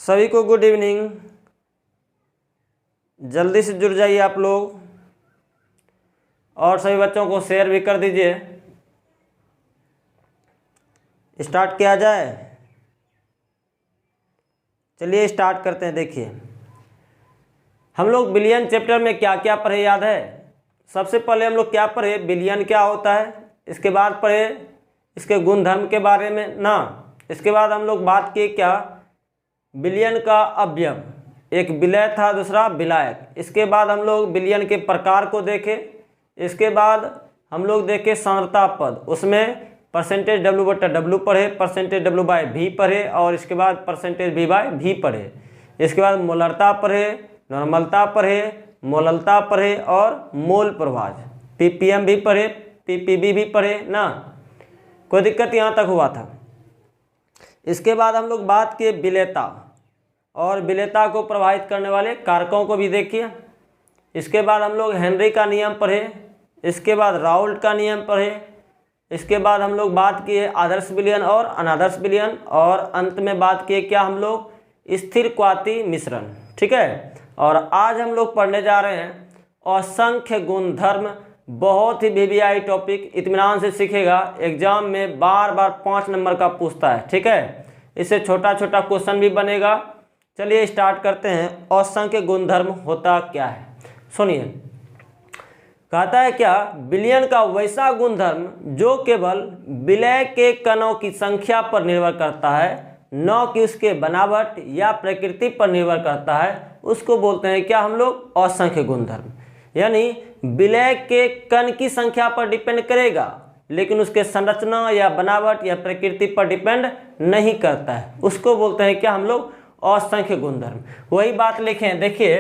सभी को good evening. जल्दी से जुड़ जाइए आप लोग और सभी बच्चों को शेयर भी कर दीजिए। स्टार्ट किया जाए। चलिए स्टार्ट करते हैं। देखिए हम लोग बिलियन चैप्टर में क्या क्या पढ़े याद है? सबसे पहले हम लोग क्या पढ़े, बिलियन क्या होता है। इसके बाद पढ़े इसके गुणधर्म के बारे में ना। इसके बाद हम लोग बात किए क्या, बिलियन का अवयव, एक विलय था दूसरा विलायक। इसके बाद हम लोग बिलियन के प्रकार को देखे। इसके बाद हम लोग देखे सांद्रता पद, उसमें परसेंटेज W/W पढ़े, परसेंटेज W/V पढ़े और इसके बाद परसेंटेज V/V पढ़े। इसके बाद मोलरता पढ़े, नॉर्मलता पढ़े, मोललता पढ़े और मोल प्रभाज, PPM भी पढ़े, PPB भी पढ़े ना। कोई दिक्कत यहाँ तक हुआ था? इसके बाद हम लोग बात किए विलेयता और विलेयता को प्रभावित करने वाले कारकों को भी देखिए। इसके बाद हम लोग हेनरी का नियम पढ़े। इसके बाद राउल्ट का नियम पढ़े। इसके बाद हम लोग बात किए आदर्श विलयन और अनादर्श विलयन और अंत में बात किए क्या हम लोग, स्थिर क्वाती मिश्रण। ठीक है। और आज हम लोग पढ़ने जा रहे हैं असंख्य गुणधर्म। बहुत ही VVI टॉपिक, इत्मीनान से सीखेगा। एग्जाम में बार बार 5 नंबर का पूछता है। ठीक है, इससे छोटा छोटा क्वेश्चन भी बनेगा। चलिए स्टार्ट करते हैं। असंख्य गुणधर्म होता क्या है, सुनिए। कहता है क्या, बिलियन का वैसा गुणधर्म जो केवल विलय के कणों की संख्या पर निर्भर करता है, न कि उसके बनावट या प्रकृति पर निर्भर करता है, उसको बोलते हैं क्या हम लोग, असंख्य गुणधर्म। यानी विलय के कण की संख्या पर डिपेंड करेगा लेकिन उसके संरचना या बनावट या प्रकृति पर डिपेंड नहीं करता है, उसको बोलते हैं क्या हम लोग, असंख्य गुणधर्म। वही बात लिखें, देखिए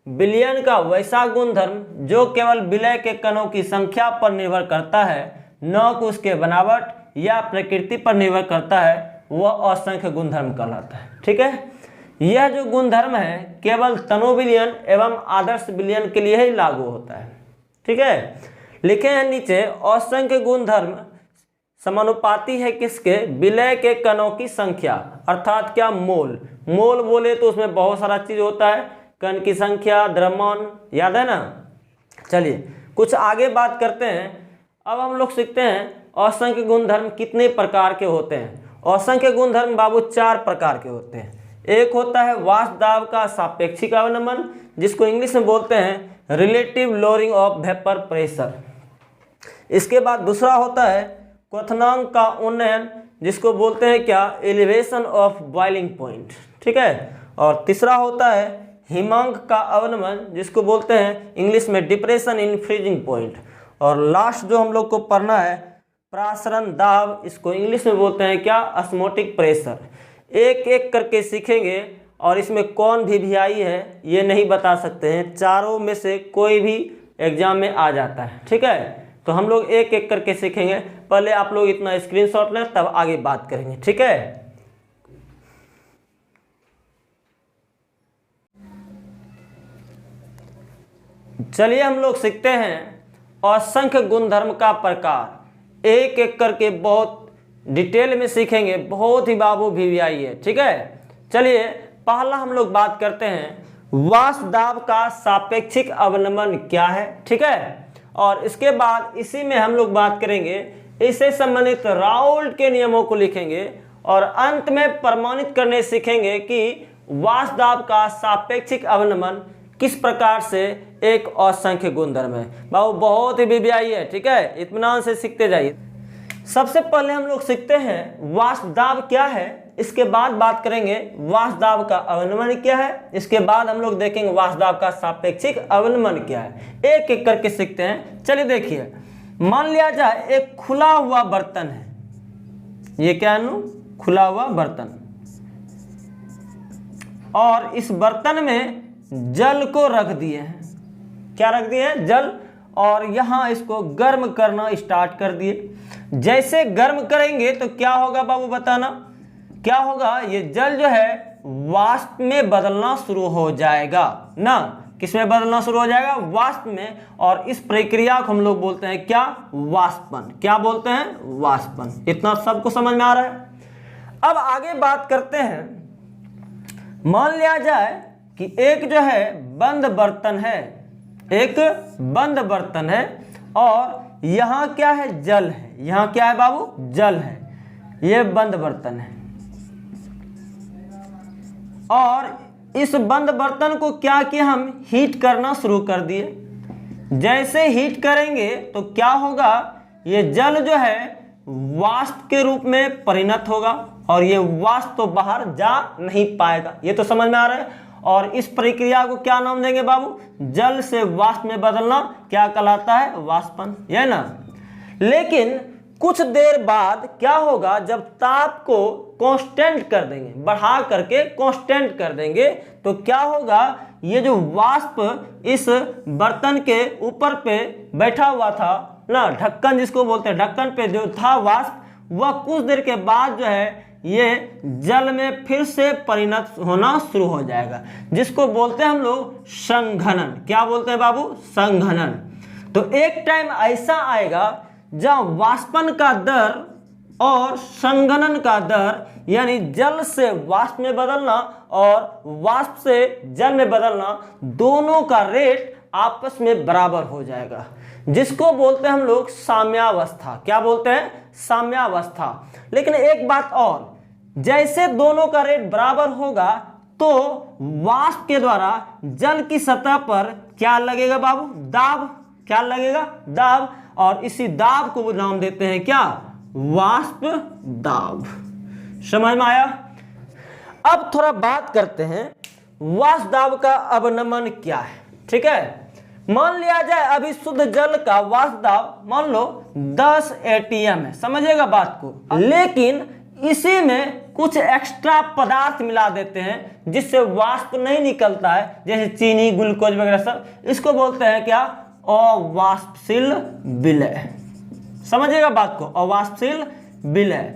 बिलियन का वैसा गुणधर्म जो केवल विलय के कणों की संख्या पर निर्भर करता है, न कि उसके बनावट या प्रकृति पर निर्भर करता है, वह असंख्य गुणधर्म कहलाता है। ठीक है, यह जो गुणधर्म है केवल तनु विलयन एवं आदर्श विलयन के लिए ही लागू होता है। ठीक है, लिखे हैं नीचे, असंख्य गुणधर्म समानुपाती है किसके, विलय के कणों की संख्या, अर्थात क्या, मोल। मोल बोले तो उसमें बहुत सारा चीज होता है, कण की संख्या, द्रव्यमान, याद है ना। चलिए कुछ आगे बात करते हैं। अब हम लोग सीखते हैं असंख्य गुणधर्म कितने प्रकार के होते हैं। असंख्य गुणधर्म बाबू 4 प्रकार के होते हैं। एक होता है वाष्प दाब का सापेक्षिक अवनमन, जिसको इंग्लिश में बोलते हैं relative lowering of vapour pressure. इसके बाद दूसरा होता है क्वथनांक का उन्नयन, जिसको बोलते हैं क्या, एलिवेशन ऑफ बॉइलिंग पॉइंट। ठीक है, और तीसरा होता है हिमांक का अवनमन, जिसको बोलते हैं इंग्लिश में डिप्रेशन इन फ्रीजिंग पॉइंट। और लास्ट जो हम लोग को पढ़ना है प्रासरण दाब, इसको इंग्लिश में बोलते हैं क्या, ऑस्मोटिक प्रेशर। एक एक करके सीखेंगे और इसमें कौन VVI है ये नहीं बता सकते हैं, चारों में से कोई भी एग्जाम में आ जाता है। ठीक है, तो हम लोग एक एक करके सीखेंगे। पहले आप लोग इतना स्क्रीनशॉट लें तब आगे बात करेंगे। ठीक है, चलिए हम लोग सीखते हैं असंख्य गुणधर्म का प्रकार। एक एक करके बहुत डिटेल में सीखेंगे, बहुत ही बाबू VVI है। ठीक है, चलिए पहला हम लोग बात करते हैं वाष्प दाब का सापेक्षिक अवनमन क्या है। ठीक है, और इसके बाद इसी में हम लोग बात करेंगे, इससे संबंधित राउल्ट के नियमों को लिखेंगे और अंत में प्रमाणित करने सीखेंगे कि वाष्प दाब का सापेक्षिक अवनमन किस प्रकार से एक असंख्य गुणधर्म है। बाबू बहुत ही VVI है। ठीक है, इत्मीनान से सीखते जाइए। सबसे पहले हम लोग सीखते हैं वाष्प दाब क्या है, इसके बाद बात करेंगे वाष्प दाब का अवनमन क्या है, इसके बाद हम लोग देखेंगे वाष्प दाब का सापेक्षिक अवनमन क्या है। एक एक करके सीखते हैं। चलिए देखिए, मान लिया जाए एक खुला हुआ बर्तन है, ये क्या है, खुला हुआ बर्तन, और इस बर्तन में जल को रख दिए हैं। क्या रख दिए हैं, जल, और यहां इसको गर्म करना स्टार्ट कर दिए। जैसे गर्म करेंगे तो क्या होगा बाबू, बताना क्या होगा, ये जल जो है वाष्प में बदलना शुरू हो जाएगा ना। किसमें बदलना शुरू हो जाएगा, वाष्प में। और इस प्रक्रिया को हम लोग बोलते हैं क्या, वाष्पन। क्या बोलते हैं, वाष्पन। इतना सबको समझ में आ रहा है। अब आगे बात करते हैं मान लिया जाए कि एक जो है बंद बर्तन है, एक बंद बर्तन है और यहाँ क्या है, जल है। यहाँ क्या है बाबू, जल है। ये बंद बर्तन है और इस बंद बर्तन को क्या किया, हम हीट करना शुरू कर दिए। जैसे हीट करेंगे तो क्या होगा, ये जल जो है वाष्प के रूप में परिणत होगा और ये वाष्प तो बाहर जा नहीं पाएगा। ये तो समझ में आ रहा है। और इस प्रक्रिया को क्या नाम देंगे बाबू, जल से वाष्प में बदलना क्या कहलाता है, वाष्पन, ये ना। लेकिन कुछ देर बाद क्या होगा, जब ताप को कांस्टेंट कर देंगे, बढ़ा करके कांस्टेंट कर देंगे, तो क्या होगा, ये जो वाष्प इस बर्तन के ऊपर पे बैठा हुआ था ना, ढक्कन जिसको बोलते हैं, ढक्कन पे जो था वाष्प, वह कुछ देर के बाद जो है ये जल में फिर से परिणत होना शुरू हो जाएगा, जिसको बोलते हैं हम लोग संघनन। क्या बोलते हैं बाबू, संघनन। तो एक टाइम ऐसा आएगा जब वाष्पन का दर और संघनन का दर, यानी जल से वाष्प में बदलना और वाष्प से जल में बदलना, दोनों का रेट आपस में बराबर हो जाएगा, जिसको बोलते हैं हम लोग साम्यावस्था। क्या बोलते हैं, साम्यावस्था। लेकिन एक बात और, जैसे दोनों का रेट बराबर होगा तो वाष्प के द्वारा जल की सतह पर क्या लगेगा बाबू, दाब। क्या लगेगा, दाब। और इसी दाब को नाम देते हैं क्या, वाष्प दाब। समझ में आया। अब थोड़ा बात करते हैं वाष्प दाब का अवनमन क्या है। ठीक है, मान लिया जाए अभी शुद्ध जल का वाष्प दाब मान लो 10 ATM है, समझिएगा बात को। लेकिन इसी में कुछ एक्स्ट्रा पदार्थ मिला देते हैं जिससे वाष्प नहीं निकलता है, जैसे चीनी, ग्लूकोज वगैरह सब। इसको बोलते हैं क्या, अवाष्पशील विलय। समझिएगा बात को, अवाष्पशील विलय।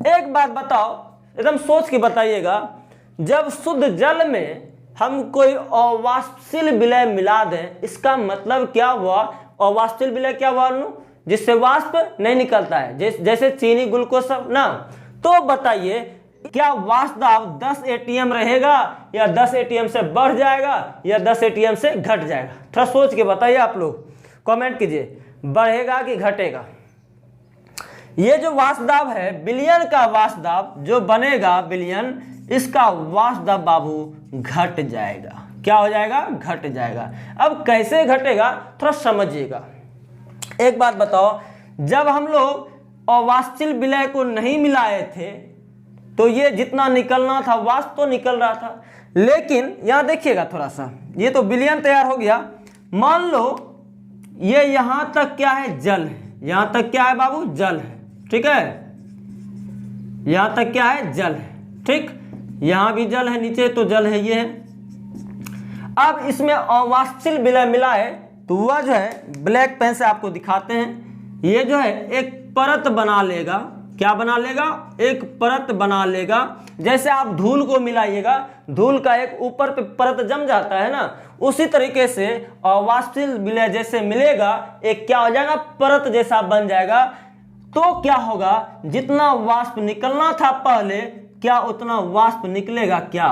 एक बात बताओ, एकदम सोच के बताइएगा, जब शुद्ध जल में हम कोई अवाष्पशील विलय मिला दें, इसका मतलब क्या हुआ, अवाष्पशील विलय क्या हुआ, जिससे वाष्प नहीं निकलता है, जैसे चीनी, ग्लूकोज सब ना। तो बताइए क्या वाष्प दाब 10 ATM रहेगा या 10 ATM से बढ़ जाएगा या 10 ATM से घट जाएगा? थोड़ा सोच के बताइए, आप लोग कमेंट कीजिए, बढ़ेगा कि घटेगा। ये जो वाष्प दाब है, विलयन का वाष्प दाब जो बनेगा विलयन, इसका वाष्प दाब बाबू घट जाएगा। क्या हो जाएगा, घट जाएगा। अब कैसे घटेगा थोड़ा समझिएगा। एक बात बताओ, जब हम लोग अवाष्पशील विलय को नहीं मिलाए थे तो ये जितना निकलना था वाष्प तो निकल रहा था। लेकिन यहां देखिएगा थोड़ा सा, ये तो विलयन तैयार हो गया। मान लो ये यहां तक क्या है, जल है। यहां तक क्या है बाबू, जल है। ठीक है, यहां तक क्या है, जल है। ठीक, यहां भी जल है, नीचे तो जल है, ये है। अब इसमें अवाष्पशील विलय मिला है तो वह जो है, ब्लैक पेन से आपको दिखाते हैं, ये जो है एक परत बना लेगा। क्या बना लेगा, एक परत बना लेगा। जैसे आप धूल को मिलाइएगा, धूल का एक ऊपर पे परत जम जाता है ना, उसी तरीके से अवाष्पशील विलय जैसे मिलेगा, एक क्या हो जाएगा, परत जैसा बन जाएगा। तो क्या होगा, जितना वाष्प निकलना था पहले, क्या उतना वाष्प निकलेगा क्या।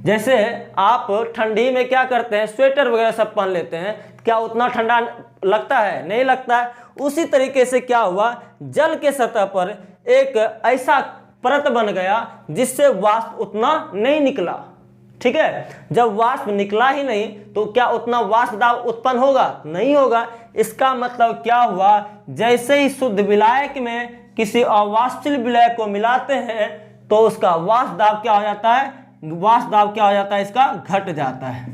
जैसे आप ठंडी में क्या करते हैं, स्वेटर वगैरह सब पहन लेते हैं, क्या उतना ठंडा लगता है, नहीं लगता है। उसी तरीके से क्या हुआ, जल के सतह पर एक ऐसा परत बन गया जिससे वाष्प उतना नहीं निकला। ठीक है, जब वाष्प निकला ही नहीं तो क्या उतना वाष्प दाब उत्पन्न होगा, नहीं होगा। इसका मतलब क्या हुआ, जैसे ही शुद्ध विलायक में किसी अवाष्पशील विलय को मिलाते हैं तो उसका वाष्प दाब क्या हो जाता है, वाष्प दाब क्या हो जाता है, इसका घट जाता है।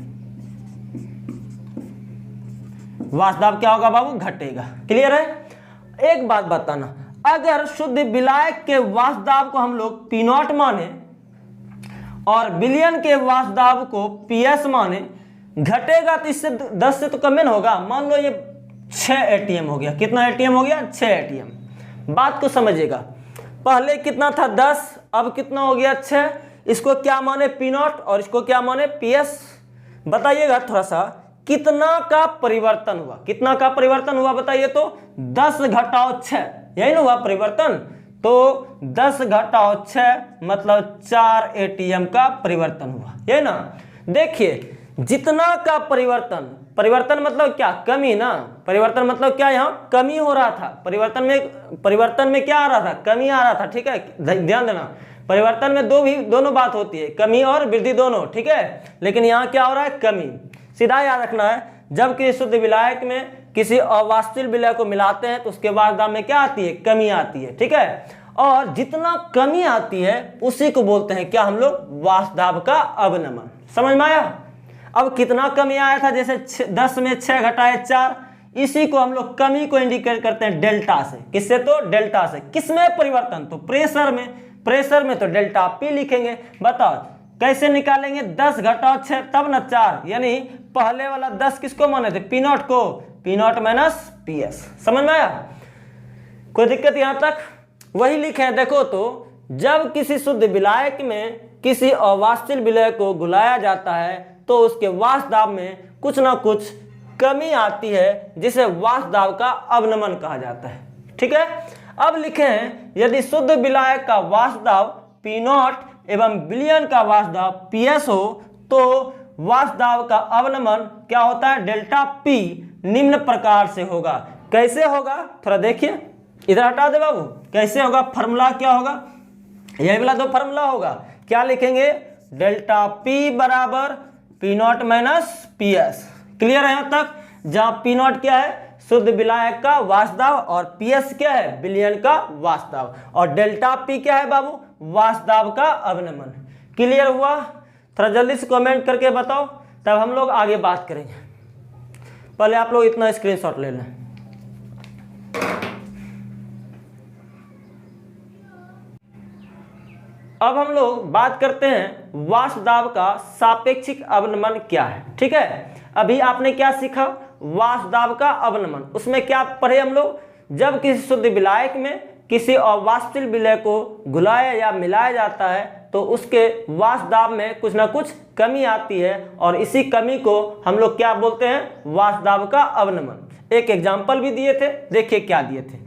वाष्प दाब क्या होगा बाबू, घटेगा। क्लियर है। एक बात बताना, अगर शुद्ध विलायक के वाष्प दाब को हम लोग P0 माने और विलयन के वाष्प दाब को PS माने, घटेगा तो इससे 10 से तो कम ना होगा। मान लो ये 6 ATM हो गया। कितना ATM हो गया, 6 ATM। बात को समझिएगा, पहले कितना था 10, अब कितना हो गया 6। इसको क्या माने, P0, और इसको क्या माने, PS। बताइएगा थोड़ा सा, कितना का परिवर्तन हुआ, कितना का परिवर्तन हुआ बताइए तो, 10 घटाओ 6, यही ना हुआ परिवर्तन। तो 10 घटाओ 6 मतलब 4 एटीएम का परिवर्तन हुआ, ये ना। देखिए जितना का परिवर्तन, परिवर्तन मतलब क्या, कमी ना। परिवर्तन मतलब क्या, यहाँ कमी हो रहा था। परिवर्तन में क्या आ रहा था, कमी आ रहा था, ठीक है, ध्यान देना। परिवर्तन में दोनों बात होती है, कमी और वृद्धि दोनों, ठीक है। लेकिन यहाँ क्या हो रहा है, कमी। सीधा याद रखना है, जब किसी शुद्ध विलायक में किसी अवाष्पशील विलय को मिलाते हैं तो उसके वाष्पदाब में क्या आती है, कमी आती है, ठीक है। और जितना कमी आती है उसी को बोलते हैं क्या हम लोग, वाष्पदाब का अवनमन। समझ में आया। अब कितना कमी आया था, जैसे 10 में 6 घटाए 4, इसी को हम लोग कमी को इंडिकेट करते हैं डेल्टा से। किससे, तो डेल्टा से। किसमें परिवर्तन, तो प्रेशर में। प्रेशर में तो डेल्टा पी लिखेंगे। बताओ कैसे निकालेंगे, 10 घटाओ 6 तब ना 4, यानी पहले वाला 10 किसको माने थे, पी नॉट को, P naught minus P S. समझ में आया, कोई दिक्कत यहां तक। वही लिखे हैं, देखो तो जब किसी शुद्ध विलायक में किसी अवाष्पशील विलय को घुलाया जाता है तो उसके वाष्पदाब में कुछ ना कुछ कमी आती है, जिसे वाष्पदाब का अवनमन कहा जाता है, ठीक है। अब लिखे हैं, यदि शुद्ध विलायक का वाष्पदाब पी नॉट एवं विलयन का वाष्पदाब पी एस हो तो वाष्पदाब का अवनमन क्या होता है, डेल्टा पी निम्न प्रकार से होगा। कैसे होगा, थोड़ा देखिए, इधर हटा दे बाबू। कैसे होगा, फार्मूला क्या होगा, यही वाला दो फार्मूला होगा। क्या लिखेंगे, डेल्टा पी बराबर P naught minus P S. Clear है यहाँ तक। जहां पी नॉट क्या है, शुद्ध विलायक का वाष्पदाब, और पी एस क्या है, विलयन का वाष्पदाब, और डेल्टा पी क्या है बाबू, वाष्पदाब का अवनमन। क्लियर हुआ। थोड़ा जल्दी से कमेंट करके बताओ, तब हम लोग आगे बात करेंगे। पहले आप लोग इतना स्क्रीनशॉट ले लें। अब हम लोग बात करते हैं वाष्पदाब का सापेक्षिक अवनमन क्या है, ठीक है। अभी आपने क्या सीखा, वाष्पदाब का अवनमन। उसमें क्या पढ़े हम लोग, जब किसी शुद्ध विलायक में किसी अवाष्पशील विलय को घुलाया या मिलाया जाता है तो उसके वाष्पदाब में कुछ ना कुछ कमी आती है, और इसी कमी को हम लोग क्या बोलते हैं, वाष्पदाब का अवनमन। एक एग्जाम्पल भी दिए थे, देखिए क्या दिए थे।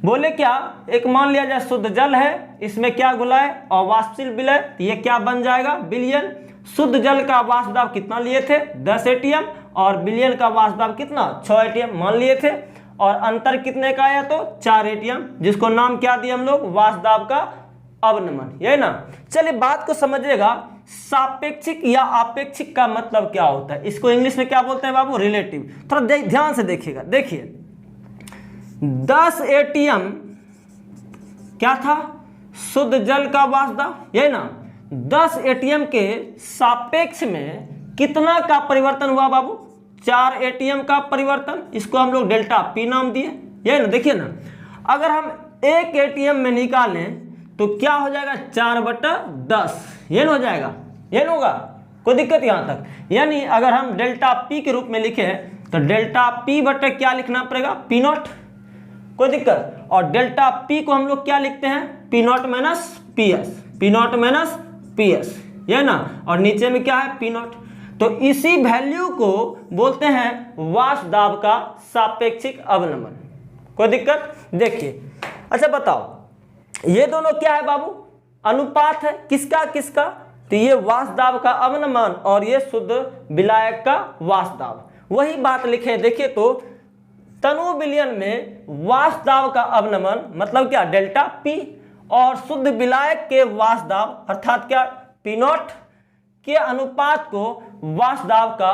बोले क्या, एक मान लिया जाए शुद्ध जल है, इसमें क्या घुलाए, अवाष्पशील विलय, तो ये क्या बन जाएगा, विलयन। शुद्ध जल का वाष्पदाब कितना लिए थे, 10 एटीएम, और विलयन का वाष्पदाब कितना, 6 एटीएम मान लिए थे, और अंतर कितने का आया, तो 4 एटीएम, जिसको नाम क्या दिया हम लोग, वाष्पदाब का अवनमन, ये ना। चलिए बात को समझिएगा, सापेक्षिक या आपेक्षिक का मतलब क्या होता है, इसको इंग्लिश में क्या बोलते हैं बाबू, रिलेटिव। थोड़ा ध्यान से देखिएगा। देखिए 10 एटीएम क्या था, शुद्ध जल का वाष्पदाब, यही ना। 10 एटीएम के सापेक्ष में कितना का परिवर्तन हुआ बाबू, 4 एटीएम का परिवर्तन। इसको हम लोग डेल्टा पी नाम दिए, यही ना। देखिए ना, अगर हम 1 एटीएम में निकालें तो क्या हो जाएगा, 4/10, ये हो जाएगा, ये होगा, कोई दिक्कत यहाँ तक। यानी अगर हम डेल्टा पी के रूप में लिखे तो डेल्टा पी बटे क्या लिखना पड़ेगा, पी नॉट, कोई दिक्कत। और डेल्टा पी को हम लोग क्या लिखते हैं, P naught minus P S, P naught minus P S, ये ना। और नीचे में क्या है, पी नॉट। तो इसी वैल्यू को बोलते हैं वाष्पदाब का सापेक्षिक अवनमन। कोई दिक्कत। देखिए अच्छा बताओ, ये दोनों क्या है बाबू, अनुपात है, किसका किसका, तो ये वाष्पदाब का अवनमन और ये शुद्ध विलायक का वाष्पदाब। वही बात लिखे, देखिए तो तनु विलयन में वाष्पदाब का अवनमन मतलब क्या, डेल्टा पी, और शुद्ध विलायक के वाष्पदाब अर्थात क्या, पी नॉट के अनुपात को वाष्पदाब का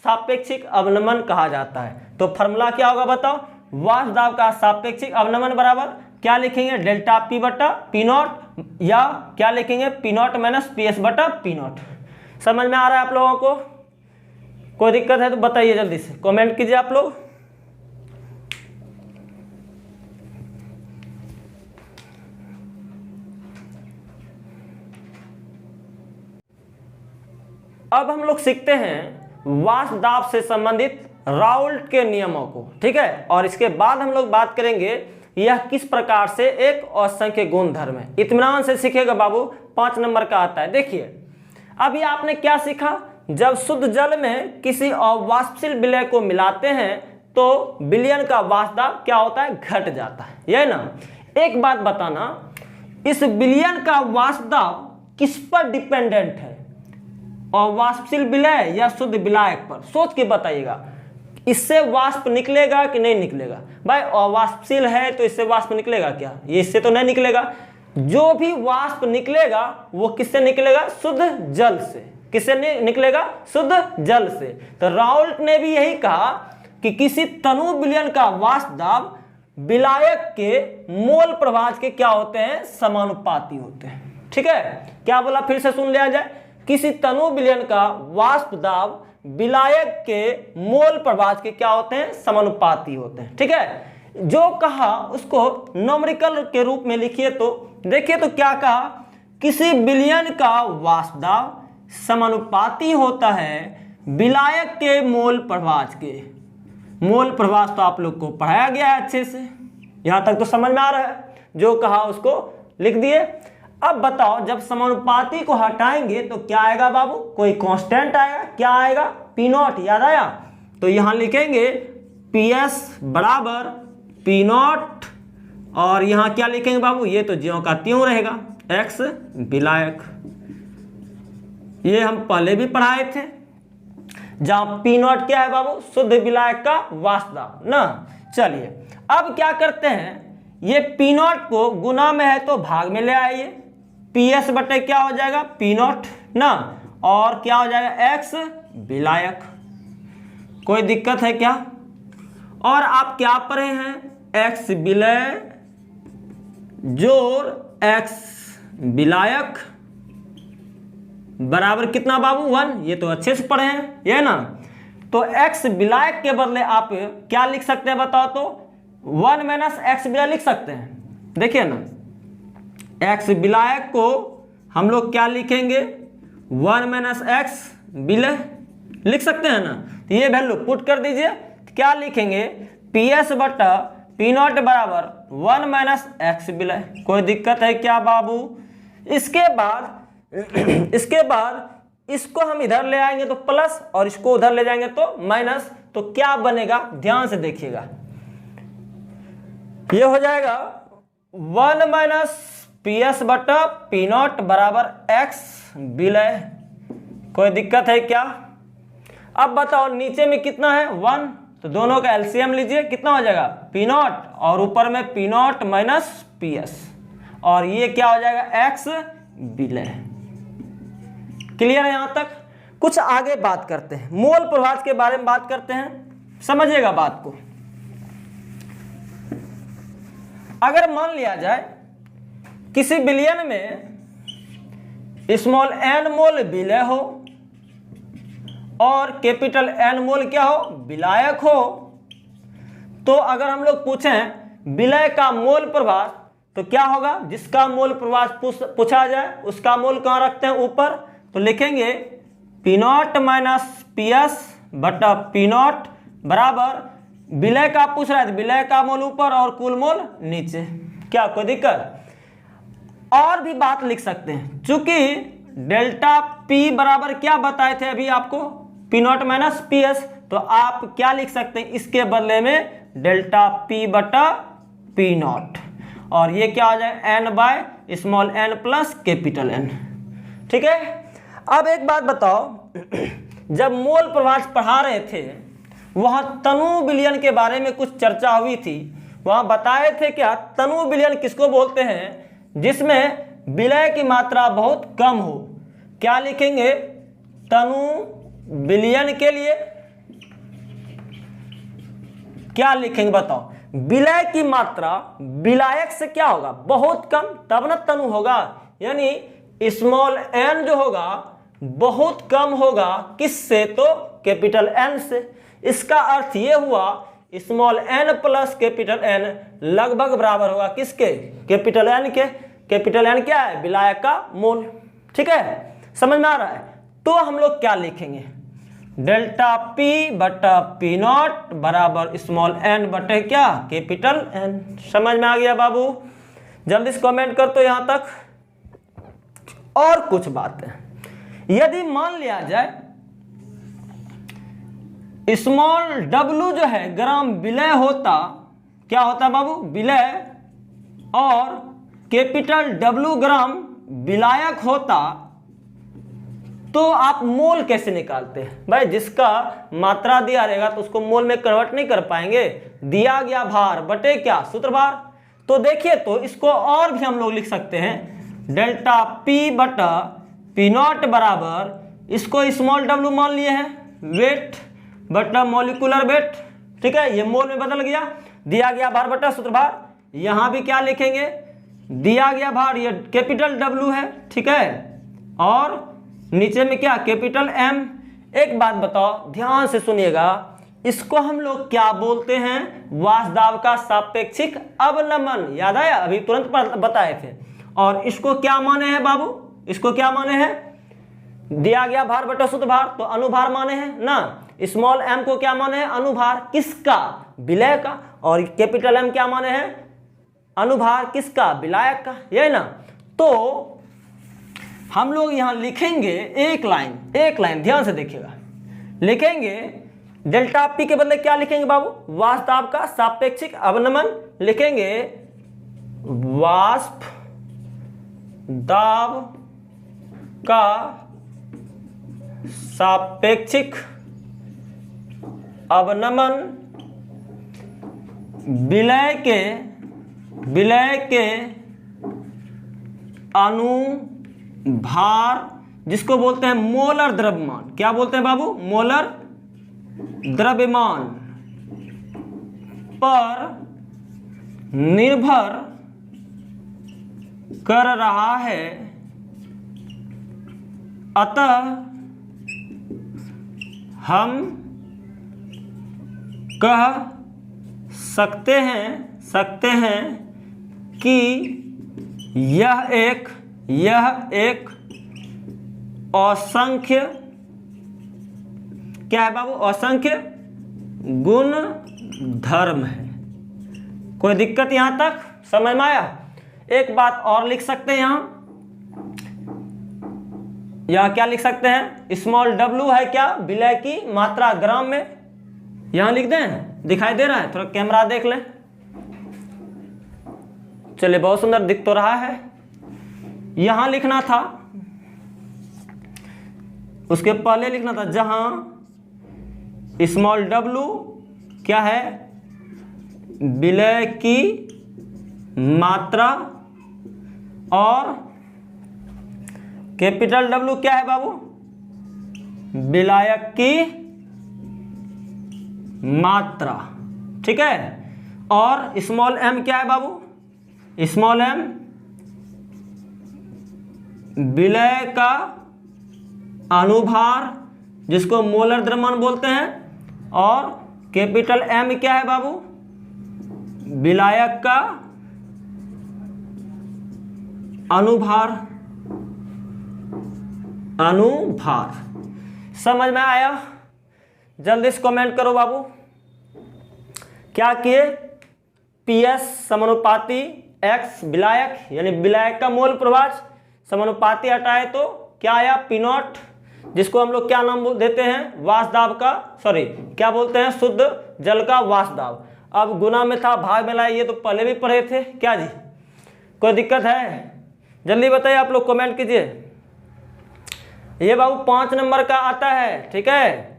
सापेक्षिक अवनमन कहा जाता है। तो फॉर्मूला क्या होगा बताओ, वाष्पदाब का सापेक्षिक अवनमन बराबर क्या लिखेंगे, डेल्टा पी बटा पी नॉट, या क्या लिखेंगे, P naught minus P S बटा पी नॉट। समझ में आ रहा है आप लोगों को, कोई दिक्कत है तो बताइए, जल्दी से कमेंट कीजिए आप लोग। अब हम लोग सीखते हैं वाष्पदाब से संबंधित राउल्ट के नियमों को, ठीक है। और इसके बाद हम लोग बात करेंगे यह किस प्रकार से एक असंख्य गुणधर्म है। इत्मीनान से सीखेगा बाबू, 5 नंबर का आता है। देखिए अभी आपने क्या सीखा, जब शुद्ध जल में किसी अवाष्पशील विलय को मिलाते हैं तो विलयन का वाष्पदाब क्या होता है, घट जाता है, यह ना। एक बात बताना, इस विलयन का वाष्प दाब किस पर डिपेंडेंट है, और वाष्पशील विलय या शुद्ध विलायक पर? सोच के बताइएगा, इससे वाष्प निकलेगा कि नहीं निकलेगा? भाई अवाष्पशील है तो इससे वाष्प निकलेगा क्या? ये इससे तो नहीं निकलेगा। जो भी वाष्प निकलेगा वो किससे निकलेगा? शुद्ध जल से। किससे निकलेगा? शुद्ध जल से। तो राउल्ट ने भी यही कहा कि किसी तनु विलयन का वाष्प दाब विलायक के मोल प्रभाज के क्या होते हैं? समानुपाती होते हैं। ठीक है, क्या बोला फिर से सुन लिया जाए, किसी तनु विलयन का वाष्प दाब विलायक के मोल प्रभाज के क्या होते हैं? समानुपाती होते हैं। ठीक है, जो कहा उसको न्यूमेरिकल के रूप में लिखिए। तो देखिए तो क्या कहा, किसी विलयन का वाष्प दाब समानुपाती होता है विलायक के मोल प्रभाज के। मोल प्रभाज तो आप लोग को पढ़ाया गया है अच्छे से, यहां तक तो समझ में आ रहा है। जो कहा उसको लिख दिए। अब बताओ, जब समानुपाती को हटाएंगे तो क्या आएगा बाबू? कोई कांस्टेंट आएगा। क्या आएगा? P not. याद आया? तो यहां लिखेंगे पी एस बराबर पी नॉट, और यहां क्या लिखेंगे बाबू? ये तो ज्यों का त्यों रहेगा, एक्स विलायक। ये हम पहले भी पढ़ाए थे, जहां पी नॉट क्या है बाबू? शुद्ध विलायक का वाष्प दाब ना। चलिए अब क्या करते हैं, ये पी नॉट को गुना में है तो भाग में ले आइए। पी एस बटे क्या हो जाएगा? पी नॉट ना, और क्या हो जाएगा? एक्स विलायक। कोई दिक्कत है क्या? और आप क्या पढ़े हैं? एक्स विलय जोड़ एक्स विलायक बराबर कितना बाबू? 1। ये तो अच्छे से पढ़े हैं, ये ना। तो एक्स विलायक के बदले आप क्या लिख सकते हैं बताओ तो? 1 माइनस एक्स विलय लिख सकते हैं। देखिए ना, एक्स विलायक को हम लोग क्या लिखेंगे? 1 माइनस एक्स विलय लिख सकते हैं ना। तो ये वैल्यू पुट कर दीजिए। क्या लिखेंगे? पी एस बटा पी नॉट बराबर 1 माइनस एक्स विलय। कोई दिक्कत है क्या बाबू? इसके बाद इसको हम इधर ले आएंगे तो प्लस, और इसको उधर ले जाएंगे तो माइनस। तो क्या बनेगा? ध्यान से देखिएगा, ये हो जाएगा 1 माइनस पी एस बटा पी नॉट बराबर एक्स विलय। कोई दिक्कत है क्या? अब बताओ नीचे में कितना है? 1। तो दोनों का एलसीएम लीजिए, कितना हो जाएगा? पी नॉट, और ऊपर में P naught minus P S, और ये क्या हो जाएगा? एक्स विलय। क्लियर है यहां तक? कुछ आगे बात करते हैं, मोल प्रभाज के बारे में बात करते हैं, समझिएगा बात को। अगर मान लिया जाए किसी विलयन में स्मॉल एन मोल विलय हो और कैपिटल एन मोल क्या हो? विलायक हो, तो अगर हम लोग पूछें विलय का मोल प्रभाज तो क्या होगा? जिसका मोल प्रभाज पूछा जाए उसका मोल कहाँ रखते हैं? ऊपर। तो लिखेंगे P naught minus P S बटा पी नॉट बराबर, विलय का पूछ रहा है तो विलय का मोल ऊपर और कुल मोल नीचे। क्या कोई दिक्कत? और भी बात लिख सकते हैं, चूंकि डेल्टा पी बराबर क्या बताए थे अभी आपको? P naught minus P S. तो आप क्या लिख सकते हैं इसके बदले में? डेल्टा पी बटा पी नॉट, और ये क्या हो जाए? N by small N plus capital N. ठीक है, अब एक बात बताओ, जब मोल प्रभाज पढ़ा रहे थे वहां तनु विलयन के बारे में कुछ चर्चा हुई थी। वहां बताए थे क्या? तनु विलयन किसको बोलते हैं? जिसमें विलय की मात्रा बहुत कम हो। क्या लिखेंगे? तनु विलयन के लिए क्या लिखेंगे बताओ? विलय की मात्रा विलायक से क्या होगा? बहुत कम, तब ना तनु होगा। यानी स्मॉल एन जो होगा बहुत कम होगा, किससे? तो कैपिटल एन से। इसका अर्थ ये हुआ small N plus capital N लगभग बराबर होगा किसके? कैपिटल एन के। कैपिटल एन क्या है? विलायक का मोल। ठीक है, समझ में आ रहा है? तो हम लोग क्या लिखेंगे? डेल्टा पी बटा पी नॉट बराबर स्मॉल एन बटे क्या? Capital N. समझ में आ गया बाबू? जल्दी से कमेंट कर तो यहां तक। और कुछ बातें, यदि मान लिया जाए स्मॉल डब्लू जो है ग्राम विलय होता, क्या होता बाबू? विलय और कैपिटल W ग्राम विलायक होता तो आप मोल कैसे निकालते हैं? भाई जिसका मात्रा दिया रहेगा तो उसको मोल में कन्वर्ट नहीं कर पाएंगे, दिया गया भार बटे क्या, सूत्र भार। तो देखिए, तो इसको और भी हम लोग लिख सकते हैं, डेल्टा P बटा P नॉट बराबर, इसको स्मॉल w मान लिए हैं, वेट बटा मॉलिकुलर वेट, ठीक है, ये मोल में बदल गया, दिया गया भार बटा सूत्र भार। यहाँ भी क्या लिखेंगे, दिया गया भार ये कैपिटल W है, ठीक है, और नीचे में क्या, कैपिटल M। एक बात बताओ, ध्यान से सुनिएगा, इसको हम लोग क्या बोलते हैं, वाष्प का सापेक्षिक अवनमन, याद आया, अभी तुरंत बताए थे। और इसको क्या माने हैं बाबू, इसको क्या माने हैं, दिया गया भार बटा शुद्ध भार, तो अनुभार माने हैं ना। स्मॉल m को क्या माने हैं, अनुभार किसका, विलय का। और कैपिटल M क्या माने हैं, अनुभार किसका, विलायक का, यही ना। तो हम लोग यहां लिखेंगे एक लाइन ध्यान से देखिएगा, लिखेंगे डेल्टा P के बदले क्या लिखेंगे बाबू, वाष्प दाब का सापेक्षिक अवनमन लिखेंगे, वाष्प दाब का सापेक्षिक अवनमन विलय के अनुभार, जिसको बोलते हैं मोलर द्रव्यमान। क्या बोलते हैं बाबू, मोलर द्रव्यमान पर निर्भर कर रहा है, अतः हम कह सकते हैं कि यह एक असंख्य, क्या है बाबू, असंख्य गुण धर्म है। कोई दिक्कत यहां तक समझ में आया? एक बात और लिख सकते हैं यहां क्या लिख सकते हैं, स्मॉल w है क्या, विलय की मात्रा ग्राम में, यहां लिख दें, दिखाई दे रहा है, थोड़ा कैमरा देख लें, चलिए बहुत सुंदर दिख तो रहा है। यहां लिखना था, उसके पहले लिखना था, जहां स्मॉल w क्या है, विलय की मात्रा, और कैपिटल W क्या है बाबू, विलायक की मात्रा, ठीक है, और स्मॉल m क्या है बाबू, स्मॉल m विलय का अनुभार, जिसको मोलर द्रव्यमान बोलते हैं, और कैपिटल M क्या है बाबू, विलायक का अनुभार। समझ में आया? जल्दी से कमेंट करो बाबू। क्या किए, PS समानुपाती X विलायक, यानी विलायक का मोल प्रवाह, समानुपाती हटाए तो क्या आया, P नॉट, जिसको हम लोग क्या नाम देते हैं, वाष्प दाब का, सॉरी क्या बोलते हैं, शुद्ध जल का वाष्प दाब। अब गुना में था, भाग में लाए, ये तो पहले भी पढ़े थे क्या जी, कोई दिक्कत है? जल्दी बताइए, आप लोग कमेंट कीजिए। ये बाबू 5 नंबर का आता है, ठीक है,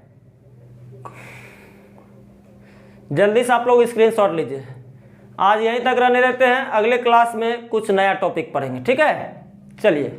जल्दी से आप लोग स्क्रीनशॉट लीजिए। आज यहीं तक रहने रहते हैं, अगले क्लास में कुछ नया टॉपिक पढ़ेंगे, ठीक है, चलिए।